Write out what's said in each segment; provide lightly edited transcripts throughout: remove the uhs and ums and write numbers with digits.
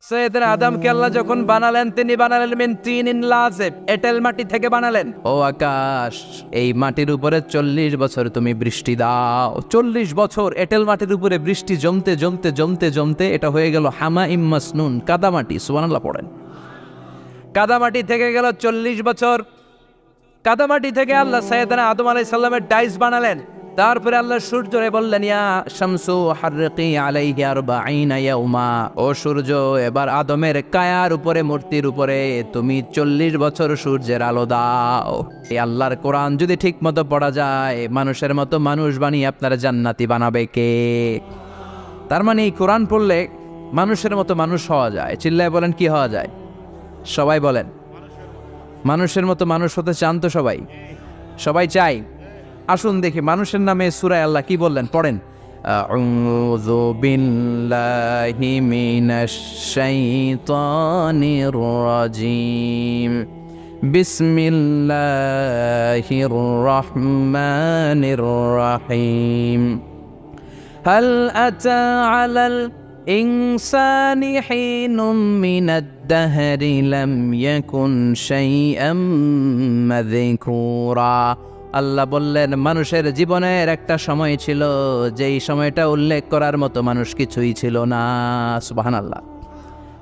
সৈয়দনা আদমকে আল্লাহ যখন বানালেন, তিনি বানালেন মিন তিনিন লাযিব, এঁটেল মাটি থেকে বানালেন। ও আকাশ, এই মাটির উপরে 40 বছর তুমি বৃষ্টি দাও। 40 বছর এঁটেল মাটির উপরে বৃষ্টি জমতে জমতে জমতে জমতে এটা হয়ে গেল হামাইম মাসনুন, কাদামাটি। সুবহানাল্লাহ পড়েন। কাদামাটি থেকে গেল 40 বছর। কাদামাটি থেকে আল্লাহ সৈয়দনা আদম আলাইহিস সালামের ডাইস বানালেন। তারপরে আল্লাহ সূর্যরে বললেন, ইয়া শামসু হাররিকি আলাইহি 40 ইয়াউমা, ও সূর্য এবার আদমের কায়ার উপরে, মূর্তির উপরে তুমি 40 বছর সূর্যের আলো দাও। এই আল্লাহর কোরআন যদি ঠিক মতো পড়া যায়, মানুষের মতো মানুষ বানিয়ে আপনার জান্নাতি বানাবে কে? তার মানে এই কোরআন পড়লে মানুষের মতো মানুষ হওয়া যায়। চিল্লায় বলেন, কি হওয়া যায়? সবাই বলেন, মানুষের মতো মানুষ হতে চান তো সবাই? সবাই চাই। আসুন দেখি মানুষের নামে সূরায় আল্লাহ কি বললেন, পড়েন। আউযু বিল্লাহি মিনাশ শাইতানির রাজিম, বিসমিল্লাহির রহমানির রহিম। হাল আতা আলাল ইনসানি হিনুম মিনাদ দাহরি লাম ইয়াকুন শাইআম মাযকুরা। আল্লাহ বললেন, মানুষের জীবনের একটা সময় ছিল, যেই সময়টা উল্লেখ করার মতো মানুষ কিছুই ছিল না। সুবহানাল্লাহ।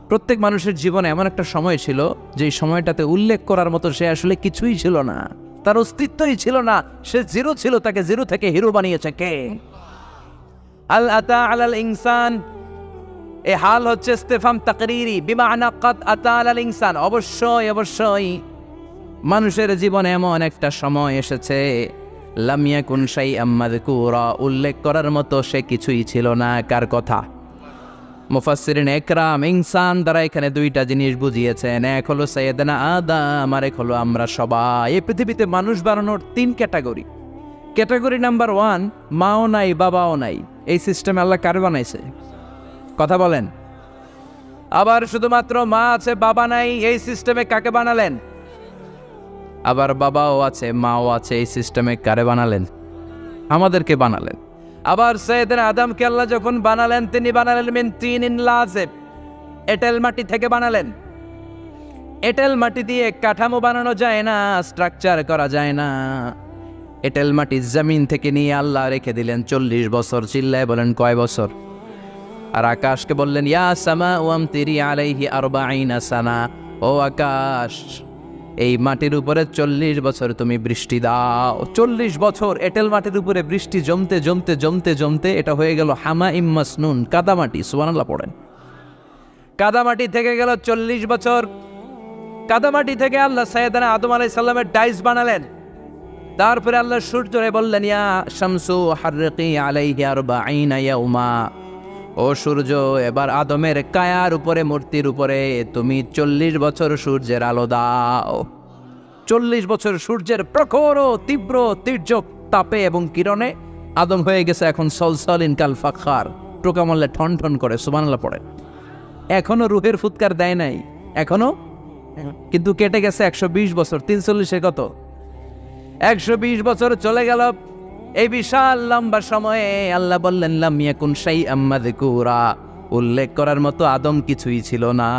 প্রত্যেক মানুষের জীবনে এমন একটা সময় ছিল, যেই সময়টাতে উল্লেখ করার মতো সে আসলে কিছুই ছিল না, তার অস্তিত্বই ছিল না, সে জিরো ছিল। তাকে জিরো থেকে হিরো বানিয়েছে কে? আল আতা আলাল ইনসান, এ হাল হচ্ছে ইস্তেফাম তাকরিরি, বিমানা কাদ আতা আলাল ইনসান। অবশ্যই অবশ্যই মানুষের জীবনে এমন একটা সময় এসেছে, লাম ইয়াকুন শাইআম মাযকুরা, উল্লেখ করার মতো সে কিছুই ছিল না। কার কথা? মুফাসসিরিন একরাম ইনসান দ্বারা এখানে দুইটা জিনিস বুঝিয়েছেন। এক হলো সাইয়েদনা আদম, আর এক হলো আমরা সবাই। এই পৃথিবীতে মানুষ বানানোর 3 ক্যাটাগরি। ক্যাটাগরি নাম্বার 1, মাও নাই বাবাও নাই। এই সিস্টেম আল্লাহ কার বানাইছে? কথা বলেন। আবার শুধুমাত্র মা আছে বাবা নাই, এই সিস্টেমে কাকে বানালেন? আবার বাবাও আছে মাও আছে, এই সিস্টেমে কারে বানালেন? আমাদেরকে বানালেন। আবার সৈয়দনা আদমকে আল্লাহ যখন বানালেন, তিনি বানালেন মিন তিনিন লাযিব, এঁটেল মাটি থেকে বানালেন। এঁটেল মাটি দিয়ে কাঠামো বানানো যায় না, স্ট্রাকচার করা যায় না। এঁটেল মাটি জমিন থেকে নিয়ে আল্লাহ রেখে দিলেন 40 বছর। চিল্লায় বলেন, কয় বছর? আর আকাশকে বললেন, ইয়া সামা ওয়ামতিরি আলাইহি 40 সানা, ও আকাশ, এই মাটির উপরে 40 বছর তুমি বৃষ্টি দাও। 40 বছর এঁটেল মাটির উপরে বৃষ্টি জমতে জমতে জমতে জমতে এটা হয়ে গেল হামাইম মাসনুন, কাদামাটি। সুবহানাল্লাহ পড়েন। কাদামাটি থেকে গেল 40 বছর। কাদামাটি থেকে আল্লাহ সাইয়েদনা আদম আলাইহিস সালামের ডাইস বানালেন। তারপরে আল্লাহ সূর্যরে বললেন, ইয়া শামসু হাররিকি আলাইহি 40 ইয়াউমা, ও সূর্য এবার আদমের কায়ার উপরে, মূর্তির উপরে তুমি 40 বছর সূর্যের আলো দাও। 40 বছর সূর্যের প্রখর ও তীব্র তির্যক তাপে এবং কিরণে আদম হয়ে গেছে এখন সলসলিন কাল ফাখার, টোকা মারলে ঠন ঠন করে। সুবহানাল্লাহ পড়ে। এখনো রুহের ফুৎকার দেয় নাই, এখনো, কিন্তু কেটে গেছে 120 বছর। 340 কত? 120 বছর চলে গেল। এই বিশাল লম্বা সময়ে আল্লাহ বললেন, লাম ইয়াকুন শাইআম মাযকুরা, উল্লেখ করার মতো আদম কিছুই ছিল না।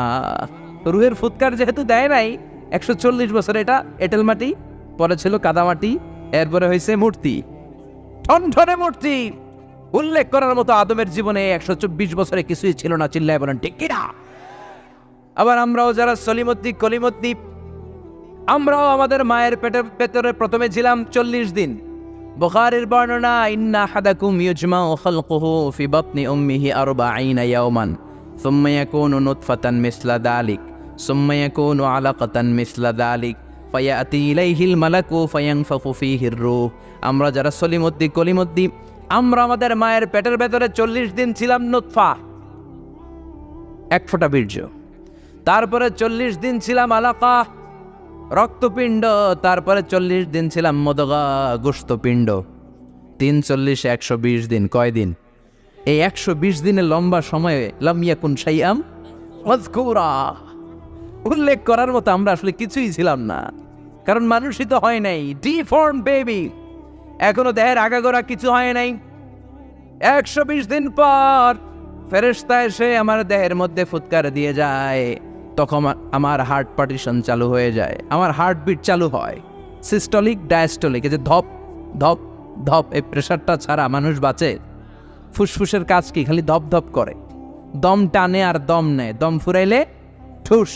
রুহের ফুৎকার যেহেতু দেয় নাই 140 বছর, এটা এঁটেল মাটি, পরে ছিল কাদামাটি, এরপরে হয়েছে মূর্তি, ঠনঠনে মূর্তি। উল্লেখ করার মতো আদমের জীবনে 124 বছরে কিছুই ছিল না। চিল্লায় বলেন, ঠিক কিনা? আবার আমরাও যারা সলিমুদ্দি কলিমুদ্দি, আমরাও আমাদের মায়ের পেটের ভেতরে প্রথমে ছিলাম 40 দিন। বুখারীর বর্ণনা, ইন্না হাদাকুম ইউজমাউ খালকুহু ফি বাতনি উম্মিহি 40 ইয়াওমান সুম্মা ইয়াকুনু নুতফাতান মিসলা যালিক সুম্মা ইয়াকুনু আলাকাতান মিসলা যালিক ফায়াতি ইলাইহিল মালাকু ফায়ানফাখু ফীহির রূহ। আমরা যারা সলিমুদ্দি কলিমুদ্দি, আমরা আমাদের মায়ের পেটের ভেতরে 40 দিন ছিলাম নুতফা, এক ফোঁটা বীর্য। তারপরে 40 দিন ছিলাম আলাকা, রক্তপিণ্ড। তারপরে 40 দিন ছিলাম মুদগা, গোশতপিণ্ড। 3 40 120 দিন। কয় দিন? এই 120 দিনের লম্বা সময়ে লাম ইয়াকুন শাইআম মাযকুরা, উল্লেখ করার মতো আমরা আসলে কিছুই ছিলাম না, কারণ মানুষই তো হয় নাই। ডিফর্ম বেবি, এখনো দেহের আগাগোড়া কিছু হয় নাই। 120 দিন পর ফেরেশতা এসে আমার দেহের মধ্যে ফুৎকার দিয়ে যায়, তখন আমার হার্ট পার্টিশন চালু হয়ে যায়, আমার হার্টবিট চালু হয়, সিস্টলিক ডায়াস্টলিক, এই যে ধপ ধপ ধপ, এই প্রেশারটা ছাড়া মানুষ বাঁচে? ফুসফুসের কাজ কি? খালি ধপ ধপ করে, দম টানে আর দম নেয়, দম ফুরাইলে ঠুস।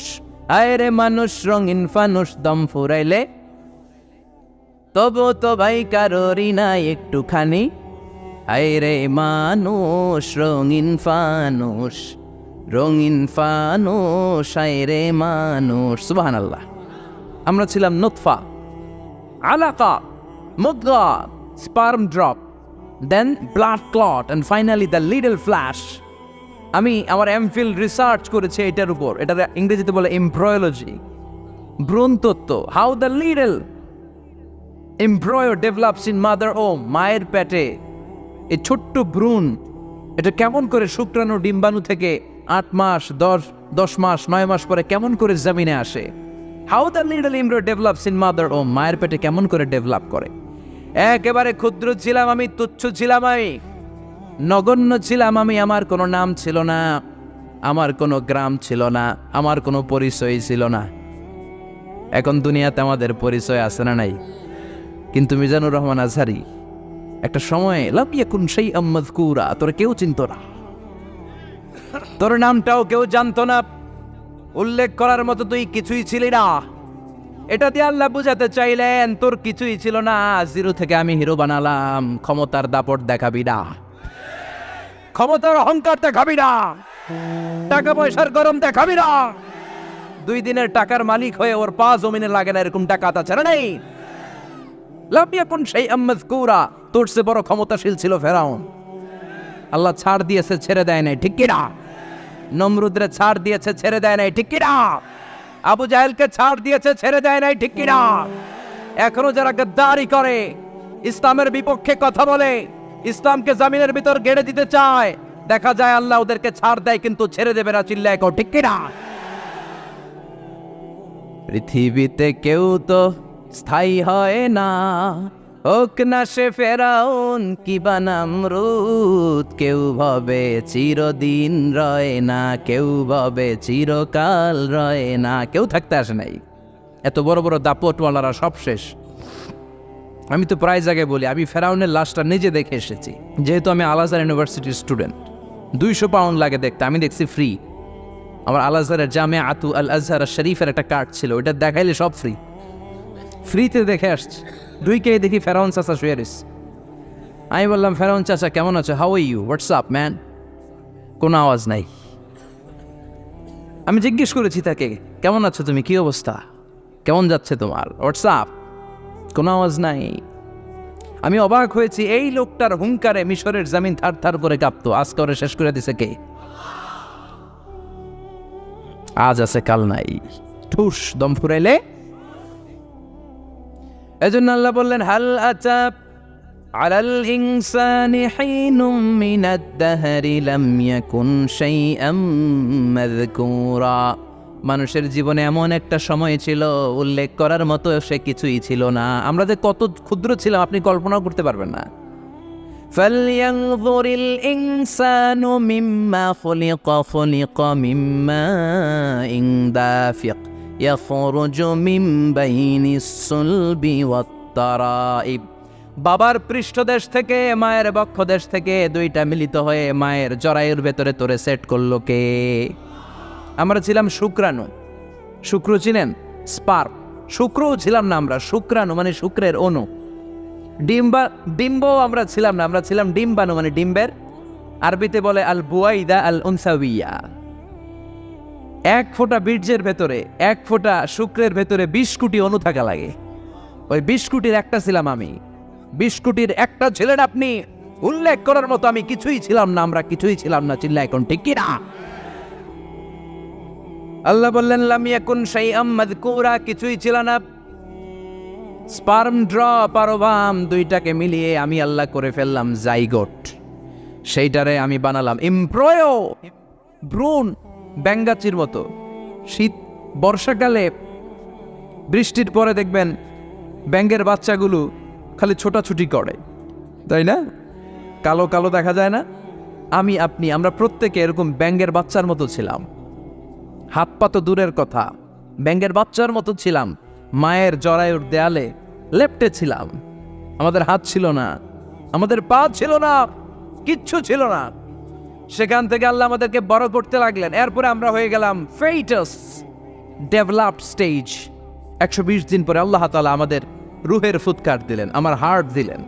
আয় রে মানুষ রঙিন ফানুষ, দম ফুরাইলে তবু তো ভাই কারোরই নাই একটুখানি। আয় রে মানুষ রঙিন ফানুষ, রঙিন ফানুষ, আয় রে মানুষ। সুবহানাল্লাহ। আমরা ছিলাম নুতফা, আলাকা, মুদগা, sperm drop, then blood clot, and finally the little flesh. আমি আমার এমফিল রিসার্চ করেছি এটার উপর, এটা ইংরেজিতে বলে এমব্রয়োলজি, ভ্রূণ তত্ত্ব। How the little এমব্রয়ো develops in mother ওম, মায়ের পেটে এই ছোট্ট ভ্রূণ, এটা কেমন করে শুক্রাণু ডিম্বাণু থেকে 8 মাস 10 মাস 9 মাস পরে কেমন করে জমিনে আসে। How the little এমব্রয়ো develops in mother ওম, মায়ের পেটে কেমন করে ডেভেলপ করে। একেবারে ক্ষুদ্র ছিলাম আমি, তুচ্ছ ছিলাম আমি, নগণ্য ছিলাম আমি, আমার কোনো নাম ছিল না, আমার কোনো গ্রাম ছিল না, আমার কোনো পরিচয় ছিল না। এখন দুনিয়াতে আমাদের পরিচয় আছে না নাই? কিন্তু মিজানুর রহমান আজহারি একটা সময় লাম ইয়াকুন শাইআম মাযকুরা, তোর কেউ চিনতো না, তোর নামটাও কেউ জানতো না, উল্লেখ করার মতো তুই কিছুই ছিলি না। এটা দিয়ে আল্লাহ বুঝাতে চাইলেন তোর কিছুই ছিল না, জিরো থেকে আমি হিরো বানালাম। ক্ষমতার দাপট দেখাবি না, ক্ষমতার অহংকার দেখাবি না, টাকা পয়সার গরম দেখাবি না। 2 দিনের টাকার মালিক হয়ে ওর পা জমিনে লাগে না, এরকম টাকা তাছাড়া নেই। লাম ইয়াকুন শাইআম মাযকুরা, তোর চেয়ে বড় ক্ষমতাশীল ছিল ফেরাউন। আল্লাহ ছাড় দিয়েছে, ছেড়ে দেয় নাই, ঠিক কিনা? নমরুদরে ছাড় দিয়েছে, ছেড়ে দেয় নাই, ঠিক কিনা? আবু জাহেলকে ছাড় দিয়েছে, ছেড়ে দেয় নাই, ঠিক কিনা? এখনো যারা গদ্দারি করে, ইসলামের বিপক্ষে কথা বলে, ইসলামকে জামিনের ভিতর গেড়ে দিতে চায়, দেখা যায় আল্লাহ ওদেরকে ছাড় দেয় কিন্তু ছেড়ে দেবে না। চিল্লায় কও ঠিক কিনা? পৃথিবীতে কেউ তো স্থায়ী হয় না, হোক না সে ফেরাউন কিবা নমরুদ, কেউ ভাবে চিরদিন রয় না, কেউ ভাবে চিরকাল রয় না। কেউ থাকতে আসে নাই, এত বড় বড় দাপটওয়ালারা সব শেষ। আমি তো প্রায় জায়গায় বলি আমি ফেরাউনের লাশটা নিজে দেখে এসেছি, যেহেতু আমি আল আজহার ইউনিভার্সিটির স্টুডেন্ট। 200 পাউন্ড লাগে দেখতে, আমি দেখছি ফ্রি। আমার আল আজহারের জামিআতু আল আজহার শরীফের একটা কার্ড ছিল, ওটা দেখাইলে সব ফ্রি, ফ্রিতে দেখে আসছে। দুইকে দেখি ফেরাউন চাচা শুয়ে রয়েছে। আমি বললাম ফেরাউন চাচা কেমন আছো, how are you, WhatsApp man? কোনো আওয়াজ নাই। আমি জিজ্ঞেস করেছি তাকে কেমন আছো তুমি, কি অবস্থা, কেমন যাচ্ছে তোমার, হোয়াটসঅ্যাপ, কোনো আওয়াজ নাই। আমি অবাক হয়েছি, এই লোকটার হুঙ্কারে মিশরের জমিন থার থার করে কাঁপতো, আজকে ওরে শেষ করে দিছে কে? আজ আছে কাল নাই, ঠুস দম ফুরাইলে। এজন্য আল্লাহ বললেন হাল আতা আলাল ইনসানি হিনুম মিনাদ দাহরি লাম ইয়াকুন শাইআম মাযকুরা। মানুষের জীবনে এমন একটা সময় ছিল উল্লেখ করার মতো সে কিছুই ছিল না। আমরা যে কত ক্ষুদ্র ছিলাম আপনি কল্পনাও করতে পারবেন না। ফালইয়ানযুরিল ইনসানু মিম্মা খুলিকা মিম্মাইন দাফিক ইয়াখরুজু মিন বাইনিস সুলবি ওয়াত তারাইব। বাবার পৃষ্ঠদেশ থেকে মায়ের বক্ষদেশ থেকে দুইটা মিলিত হয়ে মায়ের জরায়ুর ভেতরে তোরে সেট করলো কে? আমরা ছিলাম শুক্রাণু। শুক্র ছিলেন স্পার্ম, শুক্রও ছিলাম না আমরা, শুক্রাণু মানে শুক্রের অণু। ডিম্ব আমরা ছিলাম না, আমরা ছিলাম ডিম্বাণু মানে ডিম্বের, আরবিতে বলে আল বুয়াইদা আল উনসাউইয়া। 1 ফোঁটা বীর্যের ভেতরে, 1 ফোঁটা শুক্রের ভেতরে 20 কোটি অণু থাকা লাগে। ওই 20 কোটির একটা ছিলাম আমি, 20 কোটির একটা ছিলেন আপনি। উল্লেখ করার মতো আমি কিছুই ছিলাম না, আমরা কিছুই ছিলাম না। চিল্লা এখন ঠিক কিনা? আল্লাহ বললেন লাম ইয়াকুন শাইআম মাযকুরা, কিছুই ছিল না। স্পার্ম ড্রপ আর ওভাম দুইটাকে মিলিয়ে আমি আল্লাহ করে ফেললাম জাইগোট। সেইটারে আমি বানালাম এমব্রয়ো, ভ্রূণ, ব্যাঙ্গাচির মতো। শীত বর্ষাকালে বৃষ্টির পরে দেখবেন ব্যাঙ্গের বাচ্চাগুলো খালি ছোটাছুটি করে, তাই না? কালো কালো দেখা যায় না? আমি আপনি আমরা প্রত্যেকে এরকম ব্যাঙের বাচ্চার মতো ছিলাম। হাত পা তো দূরের কথা, ব্যাঙের বাচ্চার মতো ছিলাম। মায়ের জরায়ুর দেয়ালে লেপ্টে ছিলাম। আমাদের হাত ছিল না, আমাদের পা ছিল না, কিচ্ছু ছিল না। সেখান থেকে আল্লাহ আমাদেরকে বড় করতে লাগলেন। এরপরে আমরা হয়ে গেলাম ফেটাস, ডেভেলপড স্টেজ। 120 দিন পরে আল্লাহ তাআলা আমাদের রুহের ফুৎকার দিলেন, আমার হার্ট দিলেন,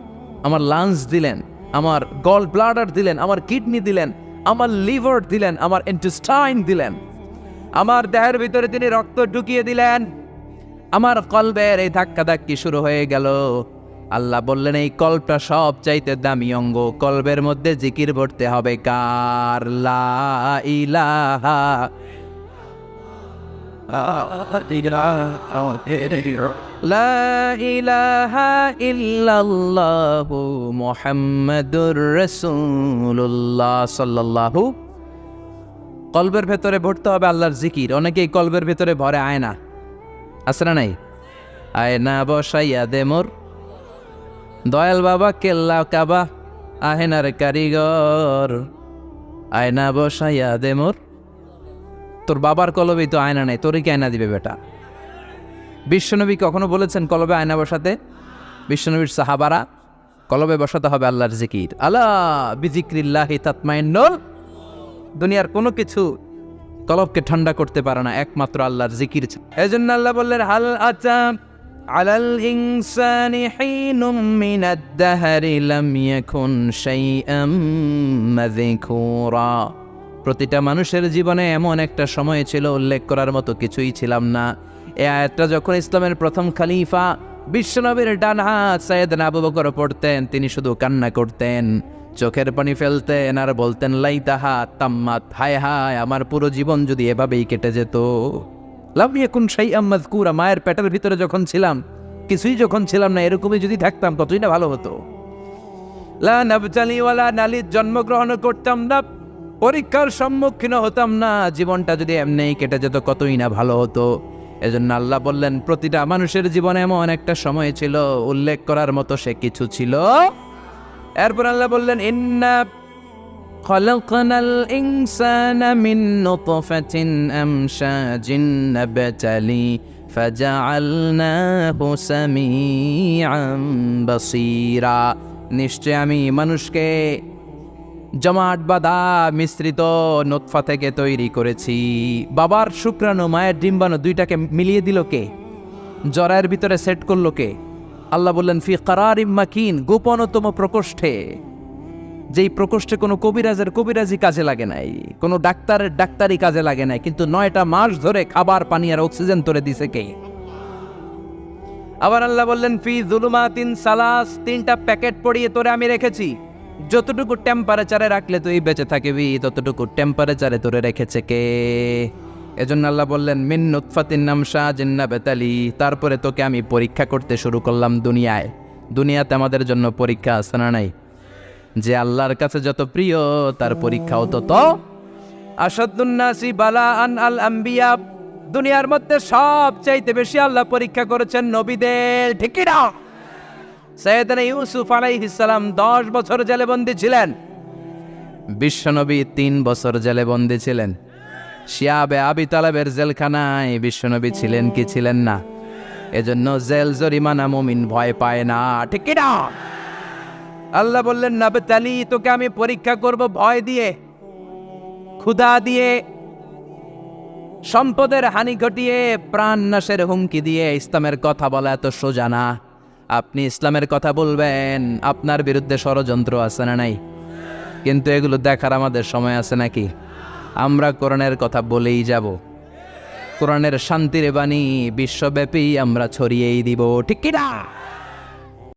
আমার লাংস দিলেন, আমার গল ব্লাডার দিলেন, আমার কিডনি দিলেন, আমার লিভার দিলেন, আমার ইন্টেস্টাইন দিলেন, আমার দেহের ভিতরে তিনি রক্ত ঢুকিয়ে দিলেন। আমার কলবের এই ধাক্কাধাক্কি শুরু হয়ে গেল। আল্লাহ বললেন এই কলবটা সব চাইতে দামি অঙ্গ, কলবের মধ্যে জিকির পড়তে হবে কার? লা ইলাহা লা ইলাহা ইল্লাল্লাহু মুহাম্মাদুর রাসূলুল্লাহ সাল্লাল্লাহু। কলবের ভেতরে ভরতে হবে আল্লাহর জিকির। অনেকেই কলবের ভেতরে ভরে আয়না, আছে না নাই? আয়না বসাইয়া দে মোর দয়াল বাবা, কেল্লা কাবা আহেনার কারিগর, আয়না বসাইয়া দে মোর। তোর বাবার কলবেই তো আয়না নেই, তোরই কি আয়না দিবে বেটা? বিশ্বনবী কখনো বলেছেন কলবে আয়না বসাতে? বিশ্বনবীর সাহাবারা কলবে বসাতে হবে আল্লাহর জিকির। আলা বিজিক্রিল্লাহি তাতমাইন্নুল। দুনিয়ার কোনো কিছু কলবকে ঠান্ডা করতে পারে না, একমাত্র আল্লাহর জিকির। এজন্য আল্লাহ বললেন হাল আতা আলাল ইনসানি হিনুম মিনাদ দাহরি লাম ইয়াকুন শাইআম মাযকুরা। প্রতিটা মানুষের জীবনে এমন একটা সময় ছিল উল্লেখ করার মতো কিছুই ছিলাম না। এই আয়াতটা যখন ইসলামের প্রথম খলিফা বিশ্বনবীর ডান হাত সাইয়েদনা আবু বকর পড়তেন, তিনি শুধু কান্না করতেন, চোখের পানি ফেলতেন আর বলতেন লাইতাহা তাম্মাত, হায় হায় আমার পুরো জীবন যদি এভাবেই কেটে যেত। লাম ইয়াকুন শাইআম মাযকুরা, মায়ের পেটের ভিতরে যখন ছিলাম, কিছুই যখন ছিলাম না, এরকমই যদি থাকতাম কতই না ভালো হতো। লা নাবতালি ওয়ালা নালিদ, জন্মগ্রহণ করতাম না, পরীক্ষার সম্মুখীন হতাম না, জীবনটা যদি এমনিই কেটে যেত কতই না ভালো হতো। এজন্য আল্লাহ বললেন প্রতিটা মানুষের জীবনে এমন একটা সময় ছিল উল্লেখ করার মতো সে কিছু ছিল। এরপর আল্লাহ বললেন ইন্না খলাকনাল ইনসানা মিন নুতফাতিন আমশাজিন নাবতালি ফাজআলনাহু সামিআন বাসীরা। নিশ্চয় আমি মানুষকে জমাট বাঁধা মিশ্রিত নুতফা থেকে তৈরি করেছি। বাবার শুক্রাণু মায়ের ডিম্বাণু দুইটাকে মিলিয়ে দিল কে? জরায়ের ভিতরে সেট করলো কে? আল্লাহ বললেন ফি কারারিম মাকিন, গোপনতম প্রকোষ্ঠে, যেই প্রকোষ্ঠে কোনো কবিরাজের কবিরাজি কাজে লাগে নাই, কোনো ডাক্তারের ডাক্তারি কাজে লাগে নাই, কিন্তু 9টা মাস ধরে খাবার পানি আর অক্সিজেন তোরে দিছে কে? আবার আল্লাহ বললেন ফি যুলুমাতিন সালাস, 3টা প্যাকেট পড়িয়ে তোরে আমি রেখেছি, যতটুকু টেম্পারেচারে রাখলে তুই বেঁচে থাকবি ততটুকু টেম্পারেচারে তোরে রেখেছে কে? এজন্য আল্লাহ বললেন মিন নুতফাতিন আমশাজিন নাবতালি, তারপরে তোকে আমি পরীক্ষা করতে শুরু করলাম দুনিয়ায়। দুনিয়াতে আমাদের জন্য পরীক্ষা আছে না নাই? যে আল্লাহর কাছে যত প্রিয় তার পরীক্ষাও তত। আসাদুন নাসি বালাআন আল আম্বিয়া, দুনিয়ার মধ্যে সবচাইতে বেশি আল্লাহ পরীক্ষা করেছেন নবীদের, ঠিক কি না? সাইয়েদনা ইউসুফ আলাইহিস সালাম 10 বছর জেলে বন্দী ছিলেন, বিশ্বনবী 3 বছর জেলে বন্দী ছিলেন। শিয়াবে আবি তালেবের জেলখানায় বিশ্বনবী ছিলেন কি ছিলেন না? এজন্য জেল জরিমানা মুমিন ভয় পায় না, ঠিক কি না? আল্লাহ বললেন নাবতালি, তোকে আমি পরীক্ষা করব ভয় দিয়ে, ক্ষুধা দিয়ে, সম্পদের হানি ঘটিয়ে, প্রাণ নাশের হুমকি দিয়ে। ইসলামের কথা বলা এত সোজা না। আপনি ইসলামের কথা বলবেন, আপনার বিরুদ্ধে ষড়যন্ত্র আছে না নাই? কিন্তু এগুলো দেখার আমাদের সময় আছে নাকি? আমরা কোরআনের কথা বলেই যাব, কোরআনের শান্তির বাণী বিশ্বব্যাপী আমরা ছড়িয়েই দিব, ঠিক কি না?